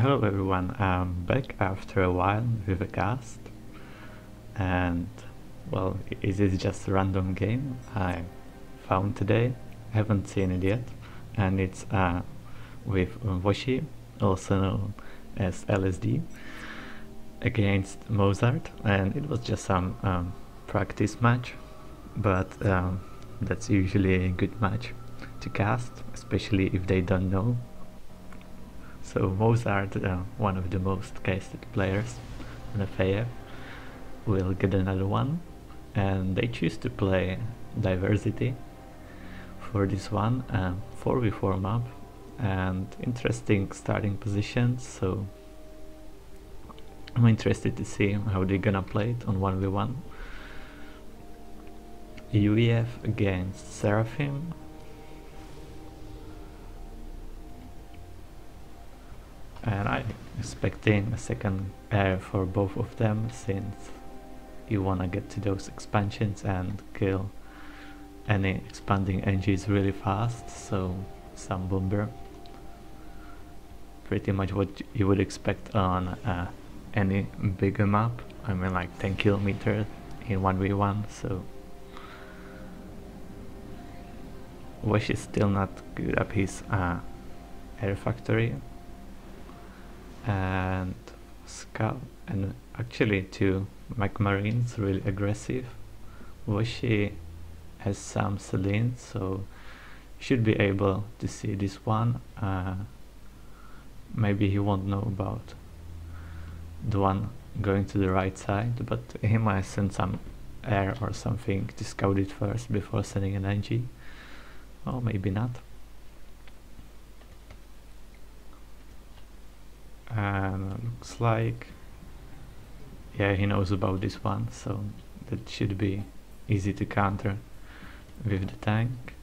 Hello everyone, I'm back after a while with a cast, and well, it is just a random game I found today. Haven't seen it yet, and it's with Washy, also known as LSD, against Mozart, and it was just some practice match, but that's usually a good match to cast, especially if they don't know. So Mozart, one of the most casted players in the fair, will get another one, and they choose to play Diversity for this one, 4v4 map, and interesting starting positions, so I'm interested to see how they're gonna play it on 1v1. UEF against Seraphim. And I'm expecting a second air for both of them, since you wanna get to those expansions and kill any expanding NGs really fast, so some bomber. Pretty much what you would expect on any bigger map. I mean, like 10 kilometers in 1v1, so Wash is still not good at his air factory, and Scout, and actually two Mech Marines really aggressive. Washy has some Selene, so should be able to see this one. Maybe he won't know about the one going to the right side, but he might send some air or something to scout it first before sending an NG. Or maybe not. And looks like, yeah, he knows about this one, so that should be easy to counter with the tank.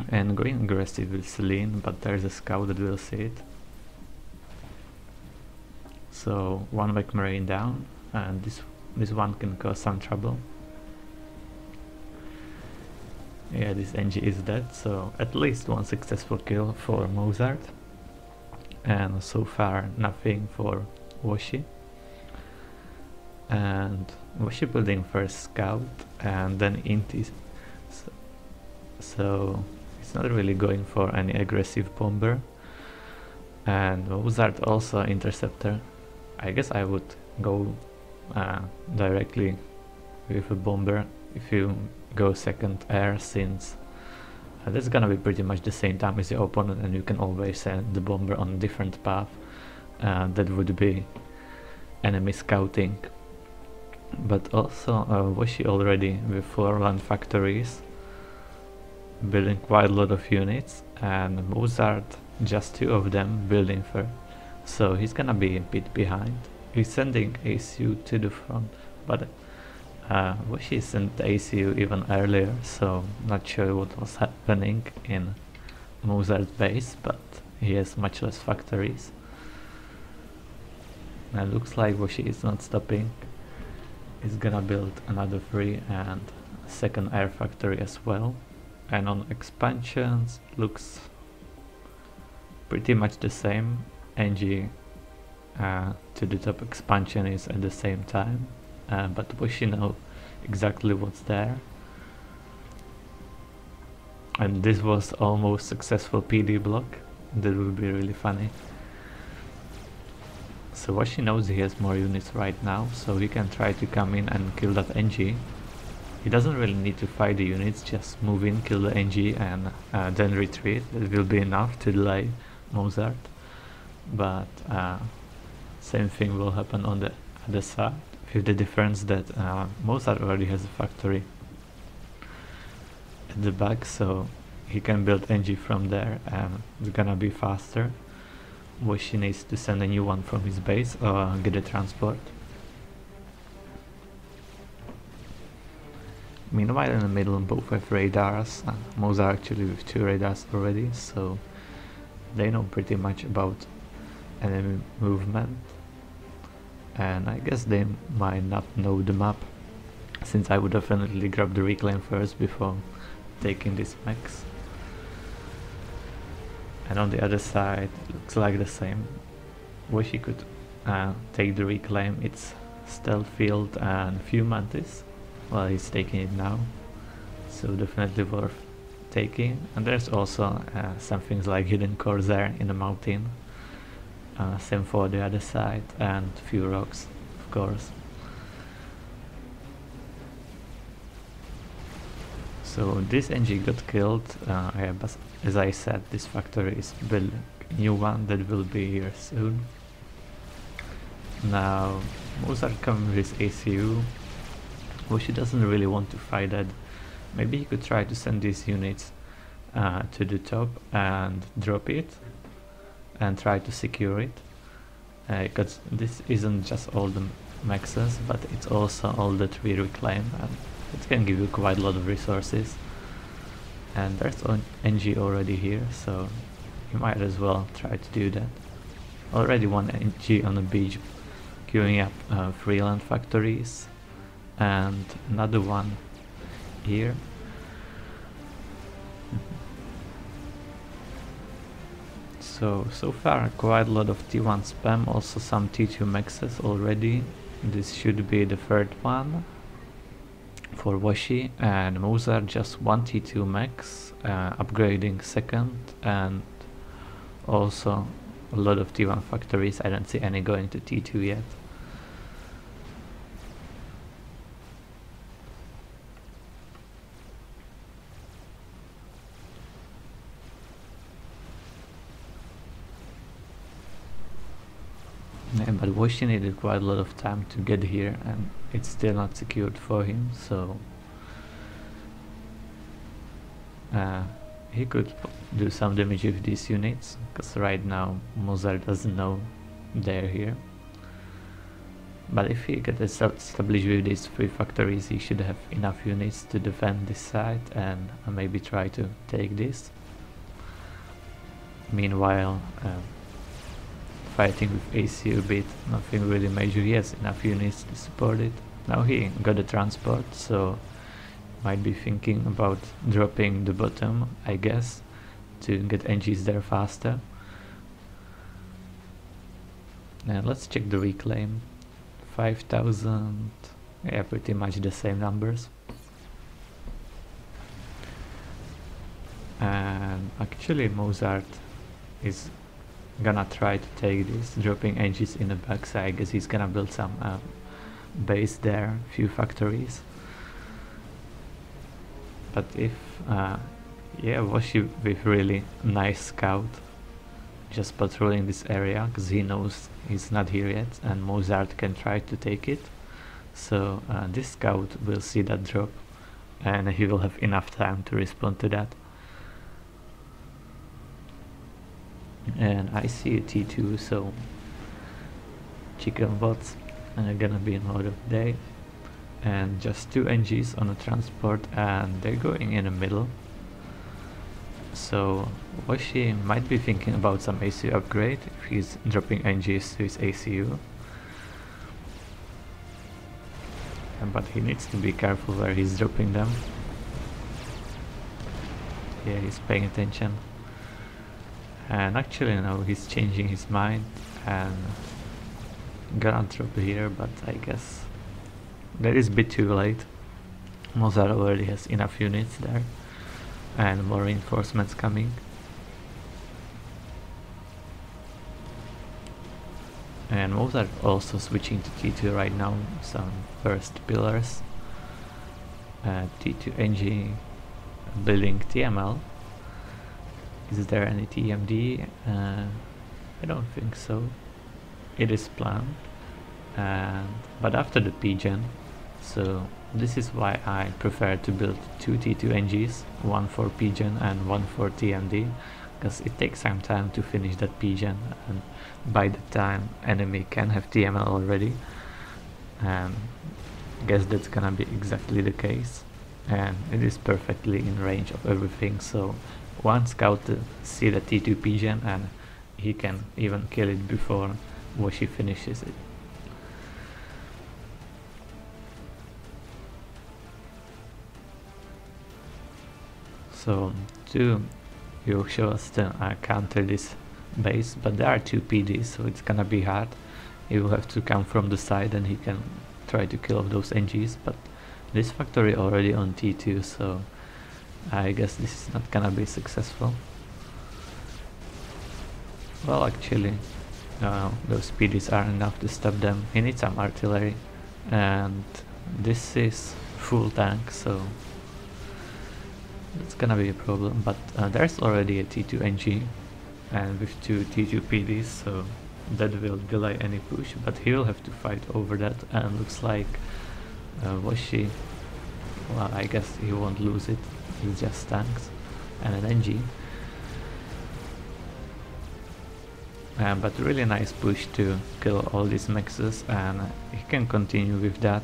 And going aggressive with Selene, but there's a scout that will see it. So one Mech Marine down, and this one can cause some trouble. Yeah, this NG is dead, so at least one successful kill for Mozart, and so far nothing for Washy. And Washy building first scout and then Inti, so it's not really going for any aggressive bomber. And Mozart also interceptor. I guess I would go directly with a bomber if you go second air, since that's gonna be pretty much the same time as your opponent, and you can always send the bomber on a different path. That would be enemy scouting. But also Washy already with 4 land factories, building quite a lot of units, and Mozart just 2 of them building first, so he's gonna be a bit behind. He's sending ACU to the front, but Washy sent the ACU even earlier, so not sure what was happening in Mozart's base, but he has much less factories. And looks like Washy is not stopping. He's gonna build another 3 and second air factory as well. And on expansions, looks pretty much the same. NG to the top expansion is at the same time. But Washy know exactly what's there, and this was almost successful PD block. That would be really funny. So Washy knows he has more units right now, so he can try to come in and kill that NG. He doesn't really need to fight the units, just move in, kill the NG, and then retreat. That will be enough to delay Mozart. But same thing will happen on the other side, with the difference that Mozart already has a factory at the back, so he can build NG from there, and it's gonna be faster. Washy needs to send a new one from his base or get a transport. Meanwhile, in the middle, both have radars. Mozart actually with 2 radars already, so they know pretty much about enemy movement. And I guess they might not know the map, since I would definitely grab the reclaim first before taking these mechs. And on the other side, looks like the same. Wish he could take the reclaim. It's stealth field and few mantis. Well, he's taking it now, so definitely worth taking. And there's also some things like hidden corsair in the mountain. Same for the other side, and few rocks, of course. So this NG got killed, yeah, but as I said, this factory is building a new one that will be here soon. Now Mozart coming with his ACU, which he doesn't really want to fight that. Maybe he could try to send these units to the top and drop it and try to secure it, because this isn't just all the maxes, but it's also all that we reclaim, and it can give you quite a lot of resources. And there's NG already here, so you might as well try to do that. Already one NG on the beach queuing up freeland factories, and another one here. So far quite a lot of T1 spam, also some T2 maxes already. This should be the third one for Washy, and Mozart just one T2 max, upgrading second, and also a lot of T1 factories. I don't see any going to T2 yet. Yeah, but Washy needed quite a lot of time to get here, and it's still not secured for him, so he could do some damage with these units, because right now Mozart doesn't know they're here. But if he gets established with these 3 factories, he should have enough units to defend this side and maybe try to take this. Meanwhile, fighting with AC a bit, nothing really major. He has enough units to support it. Now he got a transport, so might be thinking about dropping the bottom, I guess, to get NGs there faster. And let's check the reclaim. 5,000, yeah, pretty much the same numbers. And actually Mozart is gonna try to take this, dropping NGs in the back, so I guess he's gonna build some base there, few factories. But if yeah, Washy with really nice scout, just patrolling this area, because he knows he's not here yet and Mozart can try to take it. So this scout will see that drop and he will have enough time to respond to that. And I see a T2, so chicken bots are gonna be in order today. And just 2 NGs on a transport, and they're going in the middle. So Washy might be thinking about some ACU upgrade if he's dropping NGs to his ACU. But he needs to be careful where he's dropping them. Yeah, he's paying attention. And actually now he's changing his mind and gonna drop here, but I guess that is a bit too late. Mozart already has enough units there and more reinforcements coming. And Mozart also switching to T2 right now, some first pillars. T2 NG building TML. Is there any TMD? I don't think so. It is planned, but after the P-Gen. So this is why I prefer to build 2 T2 NGs, one for P-Gen and one for TMD, because it takes some time to finish that P-Gen, and by the time enemy can have TML already, and I guess that's gonna be exactly the case, and it is perfectly in range of everything. So one scout see the T2 P-Gen and he can even kill it before Washy finishes it. So 2 will show us to counter this base, but there are 2 PDs, so it's gonna be hard. He will have to come from the side and he can try to kill off those NGs, but this factory already on T2, so I guess this is not gonna be successful. Well, actually, those PDs are enough to stop them. He needs some artillery, and this is full tank, so it's gonna be a problem. But there's already a T2 NG, and with 2 T2 PDs, so that will delay any push, but he will have to fight over that, and looks like Washy, well, I guess he won't lose it, it's just tanks and an NG. But really nice push to kill all these mexes, and he can continue with that,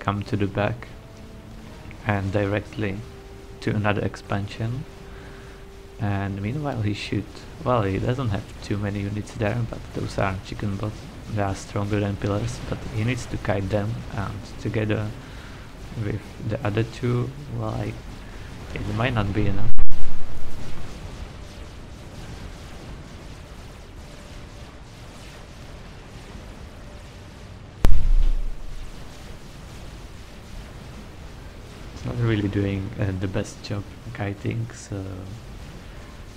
come to the back and directly to another expansion. And meanwhile he should, well, he doesn't have too many units there, but those are chicken bots, they are stronger than pillars, but he needs to kite them, and together with the other 2, well, it might not be enough. It's not really doing the best job kiting, so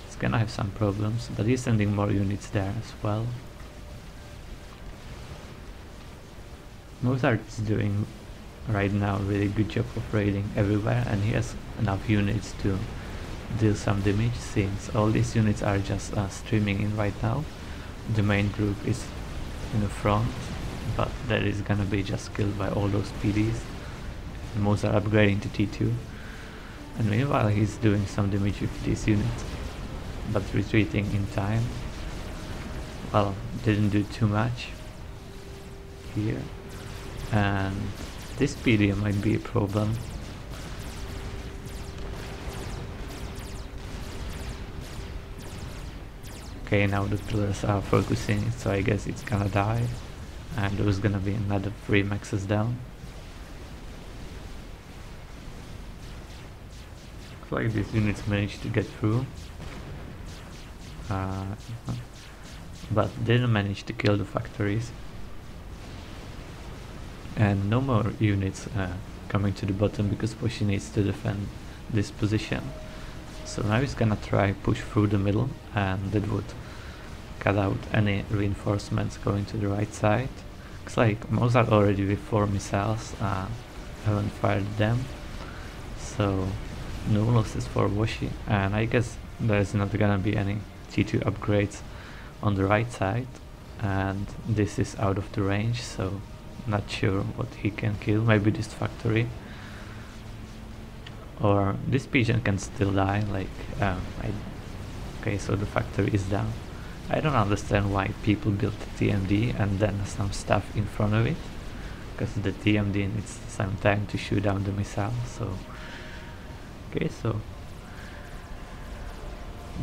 it's gonna have some problems, but he's sending more units there as well. Mozart is doing right now a really good job of raiding everywhere, and he has enough units to deal some damage, since all these units are just streaming in right now. The main group is in the front, but that is gonna be just killed by all those PDs. Mozart upgrading to T2, and meanwhile he's doing some damage with these units, but retreating in time. Well, didn't do too much here, and this PD might be a problem. Okay, now the pillars are focusing, so I guess it's gonna die, and there's gonna be another 3 maxes down. Looks like these units managed to get through, but didn't manage to kill the factories. And no more units coming to the bottom, because Washy needs to defend this position. So now he's gonna try push through the middle, and that would cut out any reinforcements going to the right side. Looks like Mozart already with 4 missiles, haven't fired them, so no losses for Washy, and I guess there's not gonna be any T2 upgrades on the right side, and this is out of the range, so not sure what he can kill. Maybe this factory, or this pigeon can still die, like okay, so the factory is down. I don't understand why people build TMD and then some stuff in front of it, because the TMD needs some time to shoot down the missile. So okay, so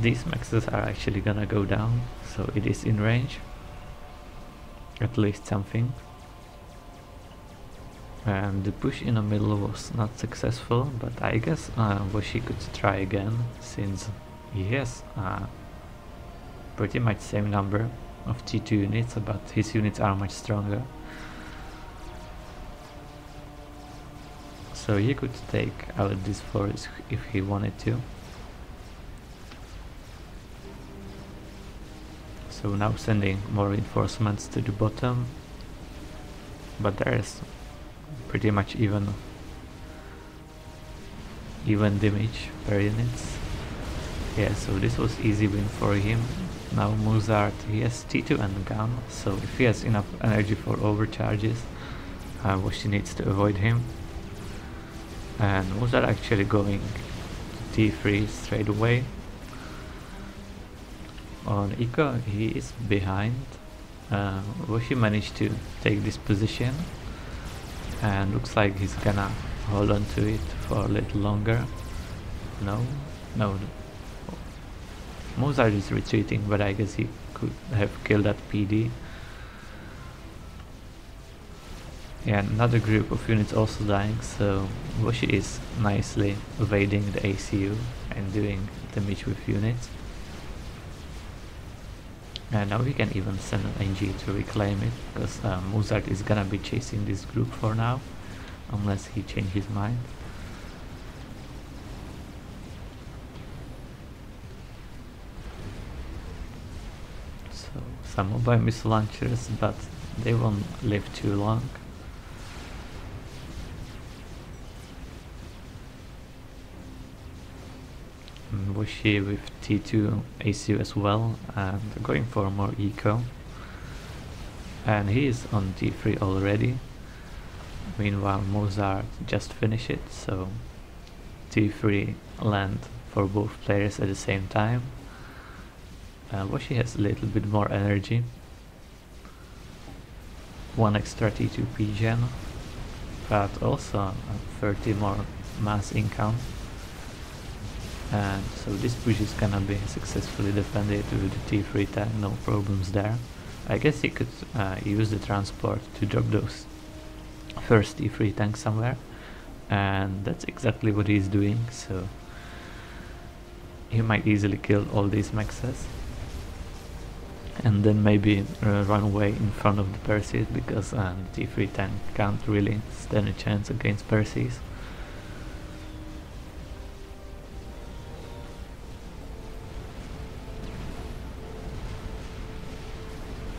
these maxes are actually gonna go down, so it is in range, at least something. And the push in the middle was not successful, but I guess Washy could try again, since he has pretty much same number of T2 units, but his units are much stronger. So he could take out this forest if he wanted to. So now sending more reinforcements to the bottom, but there is pretty much even damage per units. Yeah, so this was easy win for him. Now Mozart, he has T2 and gun, so if he has enough energy for overcharges, Washy needs to avoid him. And Mozart actually going to T3 straight away. On Eco, he is behind. Washy managed to take this position, and looks like he's gonna hold on to it for a little longer. No. Mozart is retreating, but I guess he could have killed that PD. Yeah, another group of units also dying, so Washy is nicely evading the ACU and doing damage with units. And now we can even send an NG to reclaim it, because Mozart is gonna be chasing this group for now, unless he changes his mind. So some mobile missile launchers, but they won't live too long. Washy with T2 ACU as well, and going for more eco. And he is on T3 already. Meanwhile Mozart just finished it, so T3 land for both players at the same time. Washy has a little bit more energy. One extra T2 PGen, but also 30 more mass income. And so this push is gonna be successfully defended with the T3 tank, no problems there. I guess he could use the transport to drop those first T3 tanks somewhere, and that's exactly what he's doing, so he might easily kill all these mexes and then maybe run away in front of the Perseus, because the T3 tank can't really stand a chance against Perseus.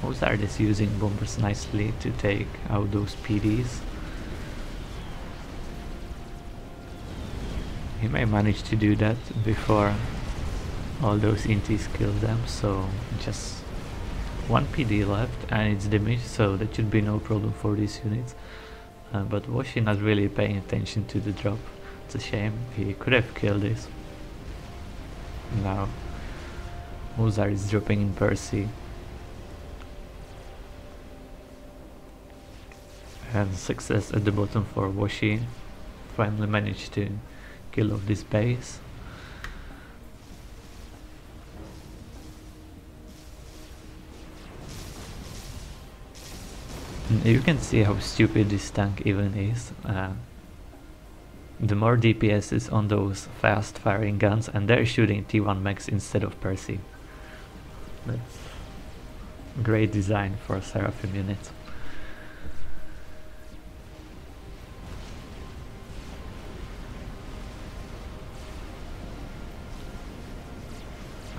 Mozart is using bombers nicely to take out those PDs. He may manage to do that before all those intis kill them, so just one PD left and it's damaged, so that should be no problem for these units. But Washy not really paying attention to the drop. It's a shame, he could have killed this. Now Mozart is dropping in Percy. And success at the bottom for Washy. Finally managed to kill off this base. And you can see how stupid this tank even is. The more DPS is on those fast firing guns, and they're shooting T1 max instead of Percy. That's great design for a Seraphim unit.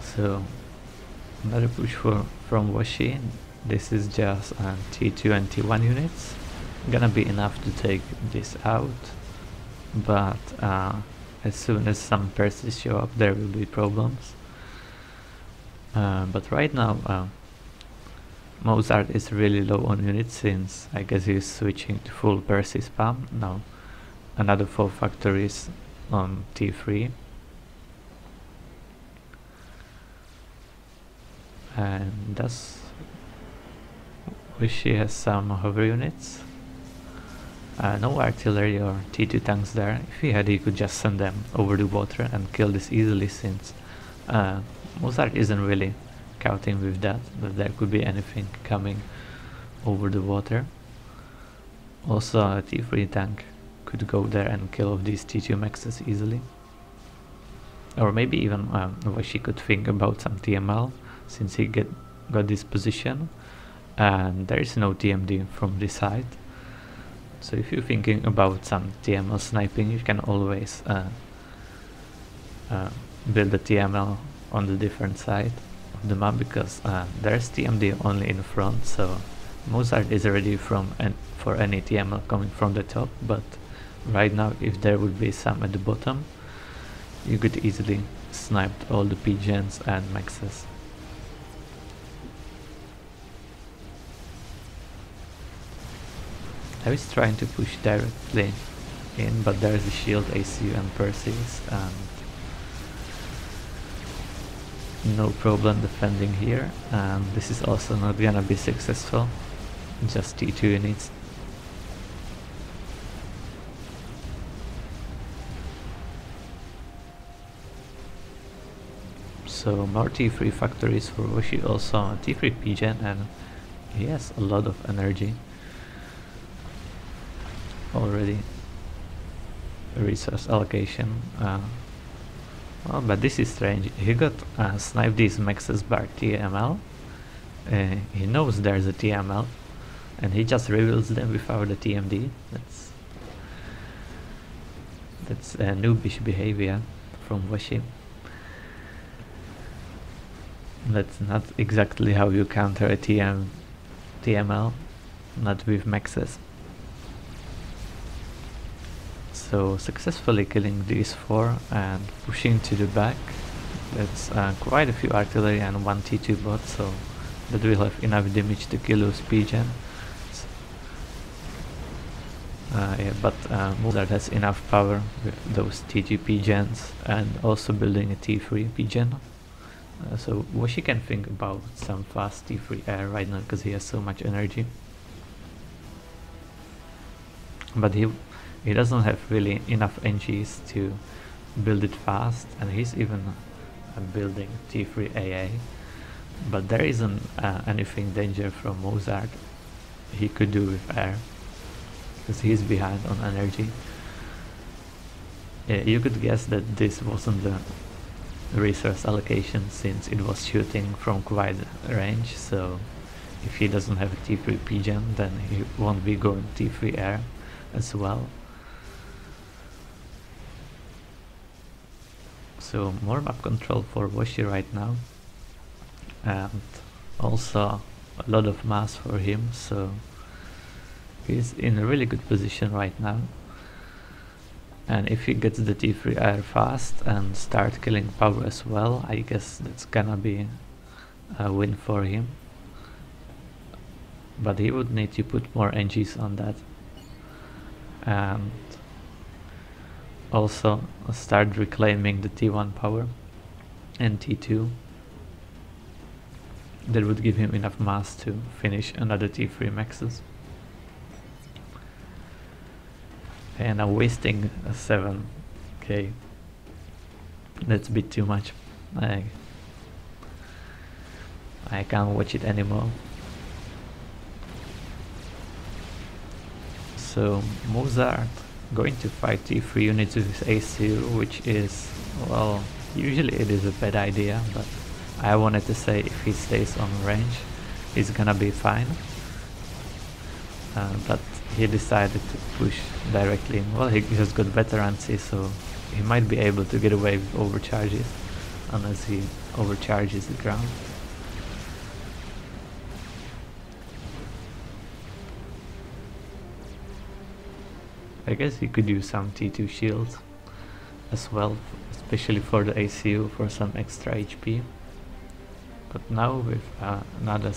So another push from Washy. This is just T2 and T1 units. Gonna be enough to take this out, but as soon as some Perses show up there will be problems. But right now Mozart is really low on units, since I guess he's switching to full Percy spam. Now another 4 factories on T3. And thus Washy has some hover units. No artillery or T2 tanks there. If he had, he could just send them over the water and kill this easily, since Mozart isn't really counting with that there could be anything coming over the water. Also a T3 tank could go there and kill off these T2 maxes easily. Or maybe even Washy could think about some TML, since he got this position and there is no TMD from this side. So if you're thinking about some TML sniping, you can always build a TML on the different side of the map, because there's TMD only in front, so Mozart is ready for any TML coming from the top. But right now, if there would be some at the bottom, you could easily snipe all the PGens and maxes. I was trying to push directly in, but there's the shield, ACU and Perseus, and no problem defending here. And this is also not gonna be successful, just T2 units. So more T3 factories for Washy, also T3 PGen, and he has a lot of energy. already resource allocation. Well, but this is strange. He got sniped these maxes bar TML. He knows there's a TML, and he just reveals them without the TMD. That's noobish behavior from Washy. That's not exactly how you counter a TML, not with maxes. So successfully killing these 4 and pushing to the back. That's quite a few artillery and 1 T2 bot, so that will have enough damage to kill those PGen. Yeah, but Mozart has enough power with those T2 PGens and also building a T3 PGen. So Washy can think about some fast T3 air right now because he has so much energy. But he doesn't have really enough NGs to build it fast, and he's even building T3 AA. But there isn't anything danger from Mozart he could do with air, because he's behind on energy. You could guess that this wasn't the resource allocation since it was shooting from quite range, so if he doesn't have a T3 PGen then he won't be going T3 air as well. So more map control for Washy right now, and also a lot of mass for him, so he's in a really good position right now. And if he gets the T3 air fast and start killing power as well, I guess that's gonna be a win for him. But he would need to put more NGs on that, and also start reclaiming the T1 power and T2. That would give him enough mass to finish another T3 maxes. And I'm wasting a 7k. That's a bit too much. I can't watch it anymore. So Mozart going to fight T3 units with his ACU, which is, well, usually it is a bad idea, but I wanted to say if he stays on range, he's gonna be fine. But he decided to push directly in. Well, he just got veterancy, so he might be able to get away with overcharges unless he overcharges the ground. I guess he could use some T2 shields as well, especially for the ACU for some extra HP. But now with another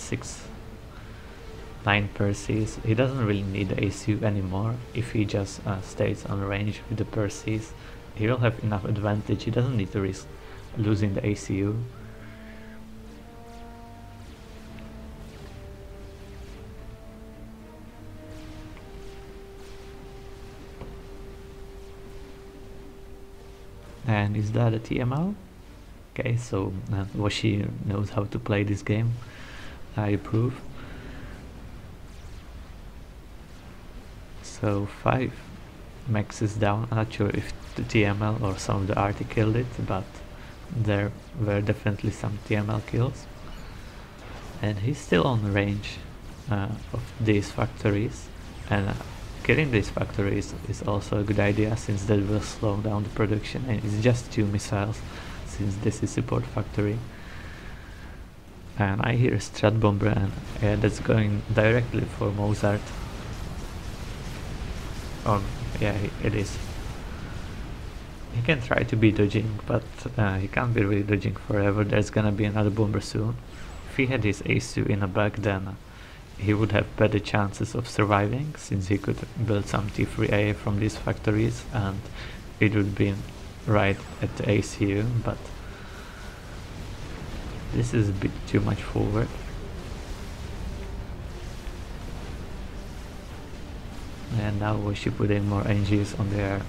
9 Perseus, he doesn't really need the ACU anymore. If he just stays on range with the Perseus, he will have enough advantage. He doesn't need to risk losing the ACU. And is that a TML? Okay, so Washy knows how to play this game. I approve. So 5 maxes down. I'm not sure if the TML or some of the RT killed it, but there were definitely some TML kills. And he's still on range of these factories, and killing these factories is also a good idea since that will slow down the production, and it's just 2 missiles since this is support factory. And I hear a Strat Bomber, and that's going directly for Mozart. Oh, yeah, it is. He can try to be dodging, but he can't be really dodging forever. There's gonna be another bomber soon. If he had his ACU in a back, then he would have better chances of surviving, since he could build some T3A from these factories, and it would be right at the ACU, but this is a bit too much forward. And now Washy putting more NGs on the air.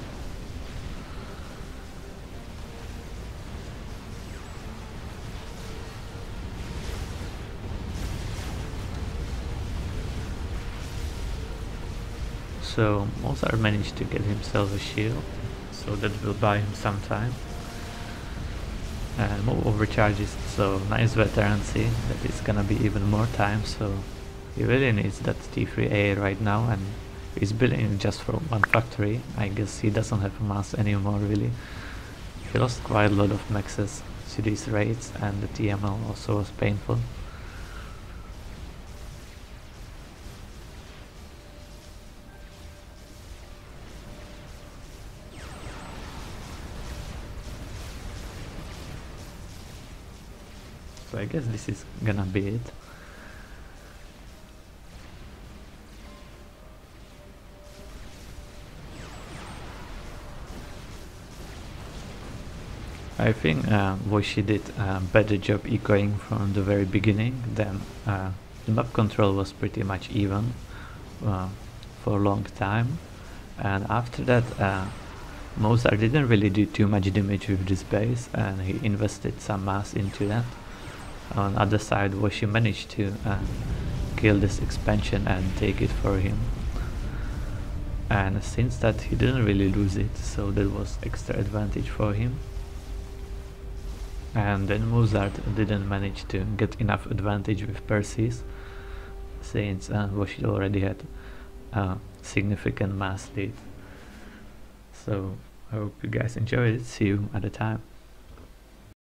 So Mozart managed to get himself a shield, so that will buy him some time. And more overcharges, so nice veterancy, that is gonna be even more time, so he really needs that T3A right now, and he's building just for one factory. I guess he doesn't have mass anymore really. He lost quite a lot of maxes to these raids, and the TML also was painful. So I guess this is gonna be it. I think Washy did a better job ecoing from the very beginning. Then the map control was pretty much even for a long time, and after that Mozart didn't really do too much damage with this base, and he invested some mass into that. On the other side, Washy managed to kill this expansion and take it for him, and since that he didn't really lose it, so that was extra advantage for him. And then Mozart didn't manage to get enough advantage with Perseus, since Washy already had significant mass lead. So I hope you guys enjoyed it. See you at the time.